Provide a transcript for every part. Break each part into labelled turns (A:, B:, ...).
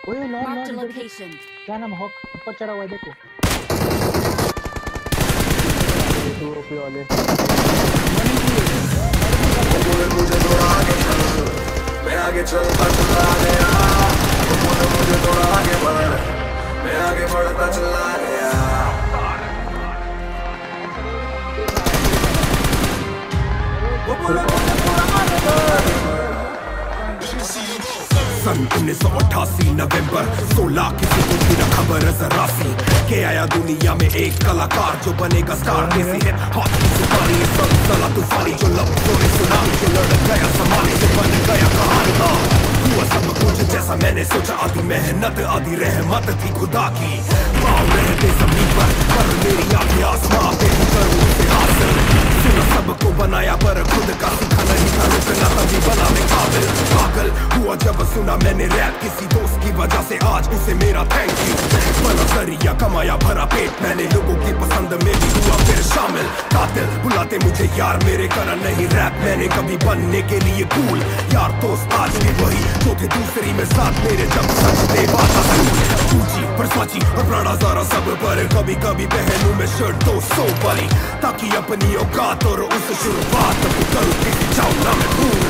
A: ओए lawn
B: Marked a
A: lawn
B: location.
A: क्या नाम हॉक ऊपर चढ़ा हुआ है देखो।
C: टू ओपी वाले
D: मुझे थोड़ा आगे चल, मैं आगे चलता चला गया। मुझे थोड़ा आगे बढ़, मैं आगे बढ़ता चला गया। सन 1988 नवंबर 16 किसी को भी न खबर जरा सी के आया दुनिया में एक कलाकार जो बनेगा स्टार। कैसी है हाथ की जुबानी सलसला तूफानी जो लफ्जों ने सुना जो लड़ गया समाने से बन गया कहानी। हुआ सब कुछ जैसा मैंने सोचा, आधी मेहनत आधी रहमत थी खुदा की। पाँव रहते जमीन पर मेरी आंखें आसमां पे करूं उसे हासिल। सुना सबको बनाया पर खुद का सीखा नहीं था, रुकना तभी बना मैं काबिल। पागल हुआ जब सुना मैंने रैप किसी दोस्त की वजह से, आज उसे मेरा थैंक यू। बना जरिया कमाया भरा पेट मैंने, लोगों की पसंद में भी हुआ फिर शामिल। कातिल बुलाते मुझे यार मेरे करा नहीं रैप मैंने कभी बनने के लिए कूल। यार दोस्त आज भी वही जो थे दूसरी में साथ मेरे, जब सच दे बात ऊंची परसाची और बड़ा सारा सब पर कभी कभी पहनूं मैं शर्ट 200 वाली, ताकि अपनी औकात और उस शुरुआत करूं किसी चावला में भूल।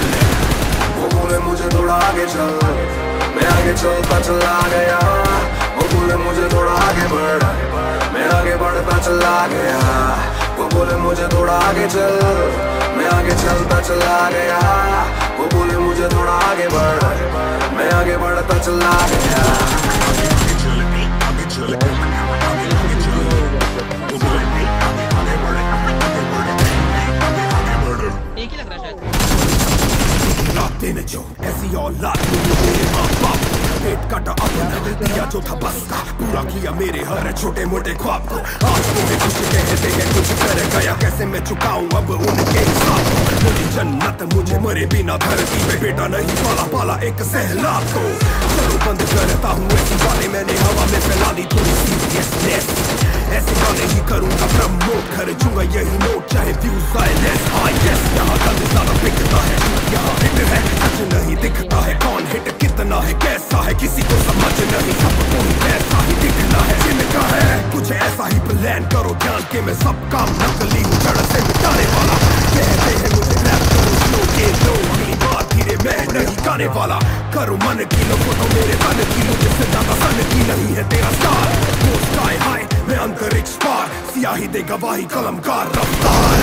D: वो बोले मुझे थोड़ा आगे चल, मैं आगे चलता चला गया। वो बोले मुझे थोड़ा आगे बढ़, मैं आगे बढ़ता चला गया। वो बोले मुझे थोड़ा आगे चल, मैं आगे चलता चला गया। वो बोले मुझे थोड़ा आगे बढ़, मैं आगे बढ़ता चला गया।
E: एक ही लग रहा है शायद।
D: दिन जो ऐसी औलाद मेरे माँ बाप पेट काटा अपना दिया जो था बस का, पूरा किया मेरे हर छोटे मोटे ख्वाब को। आज तुम्हें कुछ कहते हैं कुछ कर गया, कैसे मैं चुकाऊं अब उनके हिसाब को। मेरी जन्नत मुझे मरे बिना धरती पे बेटा नहीं पाला पाला एक सहलाब को। चलो बंद करता हूँ ऐसी गाने मैंने हवा में फैला दी थोड़ी सीरियसनेस। ऐसे गाने ही करूँगा प्रमोट, खर्चूंगा यही नोट चाहे व्यूज आए लेस। हाँ यस यहाँ गंद ज्यादा बिकता है, यहाँ हिट है कुछ नहीं दिखता है। कौन हिट कितना है कैसा है किसी को समझ नहीं, सबको ही ऐसा ही दिखना है। जिनका है कुछ ऐसा ही प्लान करो ध्यान के मैं सब काम नकली हूँ जड़ से मिटाने वाला। कहते हैं मुझे रैप करो स्लो ये लो, अगली बार धीरे मैं नहीं गाने वाला। करो मन की लो तो मेरे तन की लो, जिससे ज्यादा सन की नहीं है तेरा स्टार। वो स्काई हाई मैं अंतरिक्ष पार, सियाही दे गवाही कलमकार रफ्तार।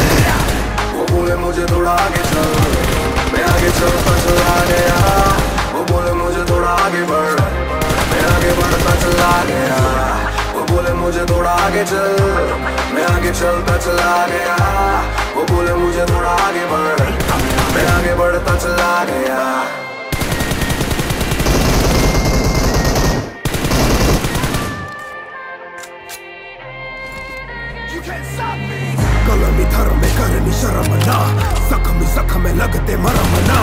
D: वो बोले मुझे थोड़ा आगे चल, मैं आगे चलता चला गया। वो बोले मुझे थोड़ा आगे बढ़, मैं आगे बढ़ता चला गया। वो बोले मुझे थोड़ा आगे चल, मैं आगे चलता चला गया। वो बोले मुझे थोड़ा आगे बढ़, मैं आगे बढ़ता चला गया। कलमी धर्म में करनी शर्म ना, जख्मी जख्म लगते मरम ना।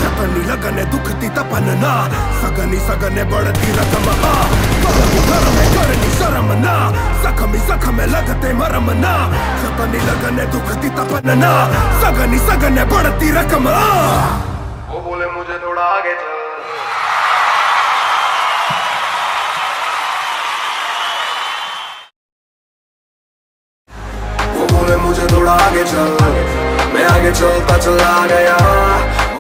D: जतनी लगने दुखती तपन ना, सगनी सगने बढ़ती रकम। कलमी धर्म में करनी शर्म ना, जख्मी जख्म लगते मरम ना। जतनी लगने दुखती तपन ना, सगनी सगने बढ़ती रकम। वो बोले मुझे थोड़ा आगे चल, मुझे थोड़ा आगे चल, मैं आगे चलता चला गया।